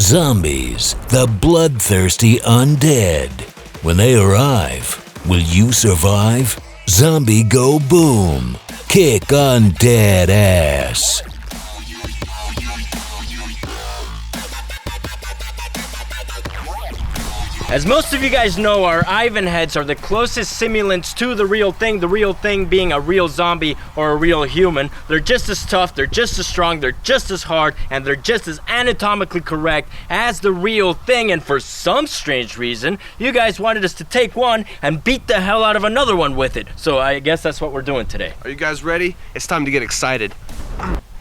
Zombies, the bloodthirsty undead. When they arrive, will you survive? Zombie go boom. Kick undead ass. As most of you guys know, our Ivan heads are the closest simulants to the real thing being a real zombie or a real human. They're just as tough, they're just as strong, they're just as hard, and they're just as anatomically correct as the real thing. And for some strange reason, you guys wanted us to take one and beat the hell out of another one with it. So I guess that's what we're doing today. Are you guys ready? It's time to get excited.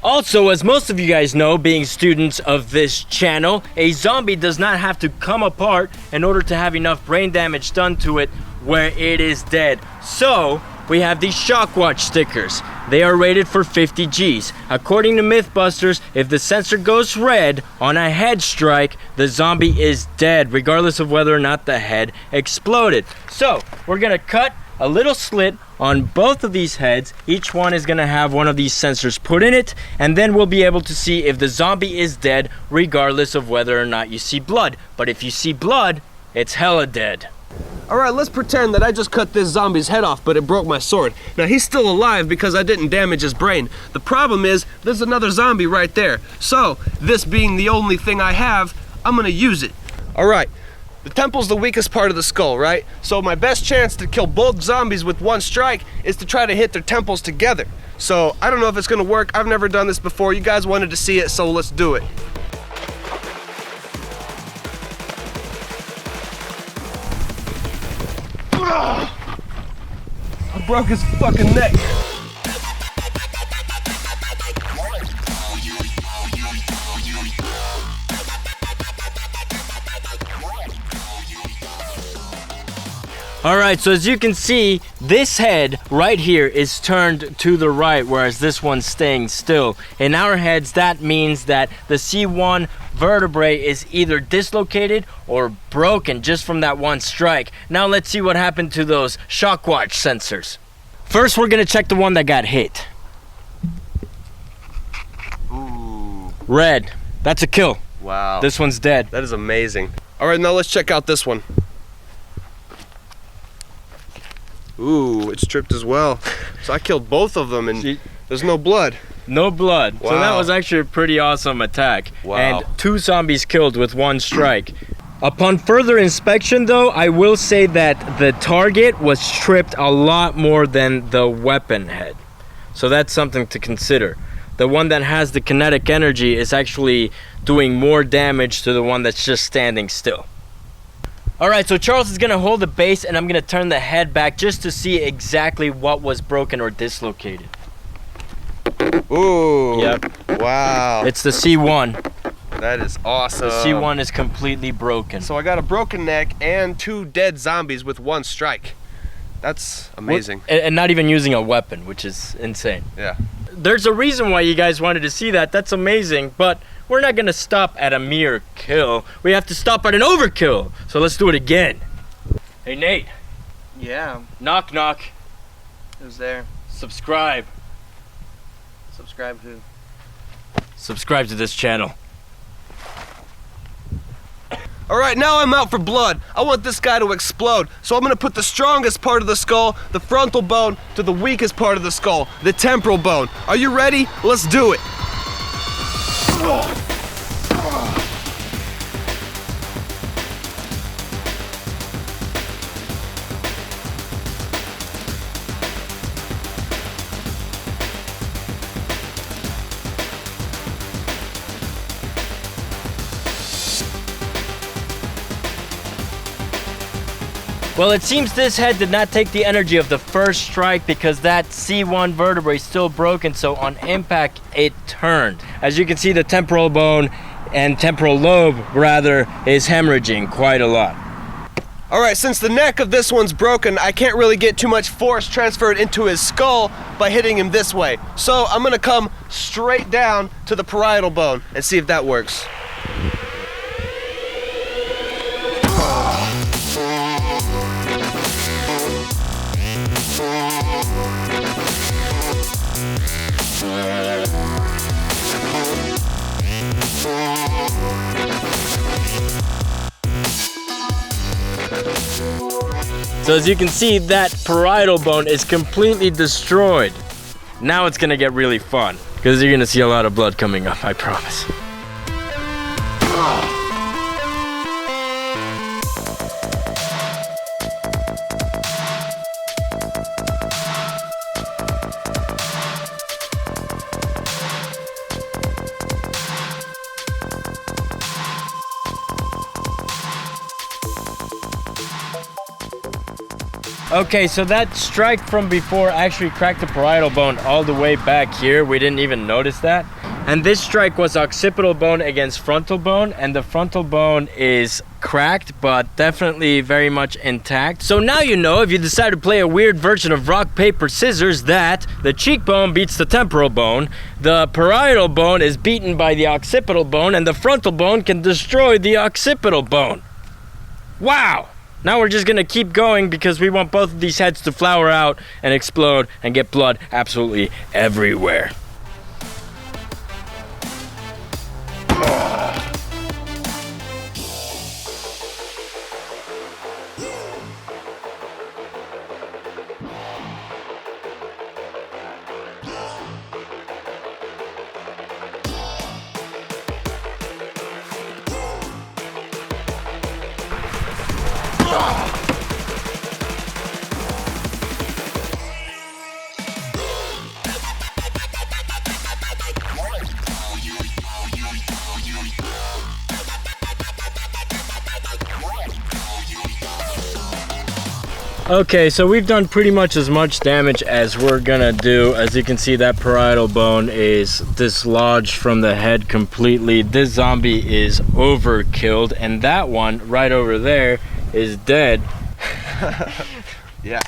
Also, as most of you guys know, being students of this channel, a zombie does not have to come apart in order to have enough brain damage done to it where it is dead. So, we have these Shockwatch stickers. They are rated for 50 Gs. According to Mythbusters, if the sensor goes red on a head strike, the zombie is dead, regardless of whether or not the head exploded. So, we're gonna cut a little slit on both of these heads. Each one is gonna have one of these sensors put in it, and then we'll be able to see if the zombie is dead regardless of whether or not you see blood. But if you see blood, it's hella dead. Alright, let's pretend that I just cut this zombie's head off, but it broke my sword. Now, he's still alive because I didn't damage his brain. The problem is, there's another zombie right there. So, this being the only thing I have, I'm gonna use it. Alright. The temple's the weakest part of the skull, right? So my best chance to kill both zombies with one strike is to try to hit their temples together. So I don't know if it's gonna work. I've never done this before. You guys wanted to see it, so let's do it. I broke his fucking neck. Alright, so as you can see, this head right here is turned to the right, whereas this one's staying still. In our heads, that means that the C1 vertebrae is either dislocated or broken just from that one strike. Now let's see what happened to those Shockwatch sensors. First, we're gonna check the one that got hit. Ooh. Red. That's a kill. Wow. This one's dead. That is amazing. Alright, now let's check out this one. Ooh, it's tripped as well. So I killed both of them and there's no blood. No blood. Wow. So that was actually a pretty awesome attack. Wow. And 2 zombies killed with 1 strike. Upon further inspection though, I will say that the target was tripped a lot more than the weapon head. So that's something to consider. The one that has the kinetic energy is actually doing more damage to the one that's just standing still. Alright, so Charles is going to hold the base and I'm going to turn the head back just to see exactly what was broken or dislocated. Ooh. Yep. Wow. It's the C1. That is awesome. The C1 is completely broken. So I got a broken neck and 2 dead zombies with 1 strike. That's amazing. And not even using a weapon, which is insane. Yeah. There's a reason why you guys wanted to see that. That's amazing, but we're not gonna stop at a mere kill. We have to stop at an overkill. So let's do it again. Hey Nate. Yeah. Knock knock. Who's there? Subscribe. Subscribe who? Subscribe to this channel. Alright, now I'm out for blood. I want this guy to explode. So I'm gonna put the strongest part of the skull, the frontal bone, to the weakest part of the skull, the temporal bone. Are you ready? Let's do it. Well, it seems this head did not take the energy of the first strike because that C1 vertebrae is still broken, so on impact it turned. As you can see, the temporal bone and temporal lobe rather is hemorrhaging quite a lot. Alright, since the neck of this one's broken, I can't really get too much force transferred into his skull by hitting him this way. So I'm gonna come straight down to the parietal bone and see if that works. So as you can see, that parietal bone is completely destroyed. Now it's gonna get really fun, because you're gonna see a lot of blood coming up, I promise. Okay, so that strike from before actually cracked the parietal bone all the way back here. We didn't even notice that. And this strike was occipital bone against frontal bone, and the frontal bone is cracked, but definitely very much intact. So now you know, if you decide to play a weird version of rock, paper, scissors, that the cheekbone beats the temporal bone, the parietal bone is beaten by the occipital bone, and the frontal bone can destroy the occipital bone. Wow! Now we're just gonna keep going because we want both of these heads to flower out and explode and get blood absolutely everywhere. Okay, so we've done pretty much as much damage as we're gonna do. As you can see, that parietal bone is dislodged from the head completely. This zombie is overkilled, and that one right over there is dead. Yeah.